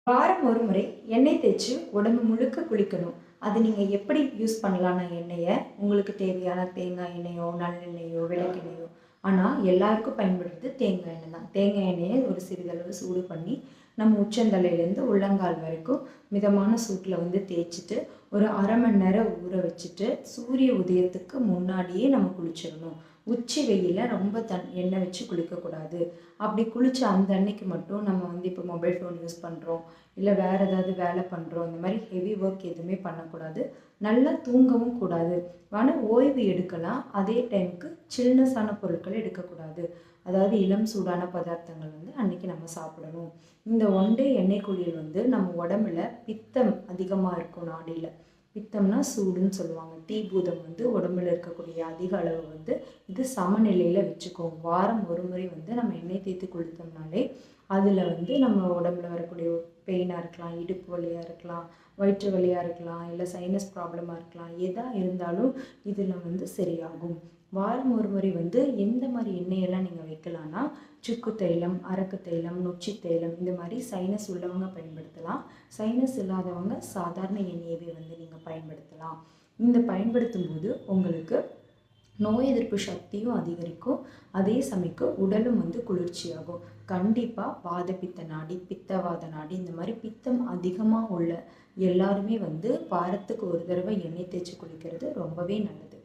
வாரம் ஒரு முறை எண்ணெய் தேய்ச்சி உடம்பு முழுக்க குளிக்கணும். அது நீங்கள் எப்படி யூஸ் பண்ணலாம்னா எண்ணெயை உங்களுக்கு தேவையான தேங்காய் எண்ணெயோ நல்லெண்ணெயோ விளக்கெண்ணெயோ. ஆனால் எல்லாருக்கும் பயன்படுறது தேங்காய் எண்ணெய் தான். தேங்காய் எண்ணெயை ஒரு சிறிதளவு சூடு பண்ணி நம்ம உச்சந்தலையிலேருந்து உள்ளங்கால் வரைக்கும் மிதமான சூட்டில் தேய்ச்சிட்டு ஒரு அரை மணி நேரம் ஊற வச்சுட்டு சூரிய உதயத்துக்கு முன்னாடியே நம்ம குளிச்சிடணும். உச்சி வெயிலில் ரொம்ப எண்ணெய் வச்சு குளிக்கக்கூடாது. அப்படி குளித்த அந்த அன்னைக்கு மட்டும் நம்ம இப்போ மொபைல் ஃபோன் யூஸ் பண்ணுறோம், இல்லை வேறு ஏதாவது வேலை பண்ணுறோம், இந்த மாதிரி ஹெவி ஒர்க் எதுவுமே பண்ணக்கூடாது. நல்லா தூங்கவும் கூடாது. ஆனால் ஓய்வு எடுக்கலாம். அதே டைமுக்கு சில்னஸான பொருட்களை எடுக்கக்கூடாது. அதாவது இளம் சூடான பதார்த்தங்கள் அன்றைக்கி நம்ம சாப்பிடணும். இந்த ஒன் டே எண்ணெய் குளியல் நம்ம உடம்புல பித்தம் அதிகமாக இருக்கும். நாடியில் பித்தம்னா சூடுன்னு சொல்லுவாங்க. தீபூதம் உடம்புல இருக்கக்கூடிய அதிக அளவு இது சமநிலையில் வச்சுக்கோம். வாரம் ஒரு முறை நம்ம எண்ணெய் தேய்த்து குளித்தோம்னாலே அதில் நம்ம உடம்புல வரக்கூடிய பெயினாக இருக்கலாம், இடுப்பு வலியாக இருக்கலாம், வயிற்று வலியாக இருக்கலாம், இல்லை சைனஸ் ப்ராப்ளமாக இருக்கலாம், எதாக இருந்தாலும் இதில் சரியாகும். வாரம் ஒரு முறை எந்த மாதிரி எண்ணெயெல்லாம் நீங்கள் வைக்கலான்னா சுக்கு தைலம், அரக்கு தைலம், நொச்சி தைலம், இந்த மாதிரி சைனஸ் உள்ளவங்க பயன்படுத்தலாம். சைனஸ் இல்லாதவங்க சாதாரண எண்ணெயவே நீங்கள் பயன்படுத்தலாம். இந்த பயன்படுத்தும் போது உங்களுக்கு நோய் எதிர்ப்பு சக்தியும் அதிகரிக்கும். அதே சமயக்கு உடலும் குளிர்ச்சியாகும். கண்டிப்பாக வாதப்பித்த நாடி, பித்தவாத நாடி, இந்த மாதிரி பித்தம் அதிகமாக உள்ள எல்லாருமே வாரத்துக்கு ஒரு தடவை எண்ணெய் தேய்ச்சி குளிக்கிறது ரொம்பவே நல்லது.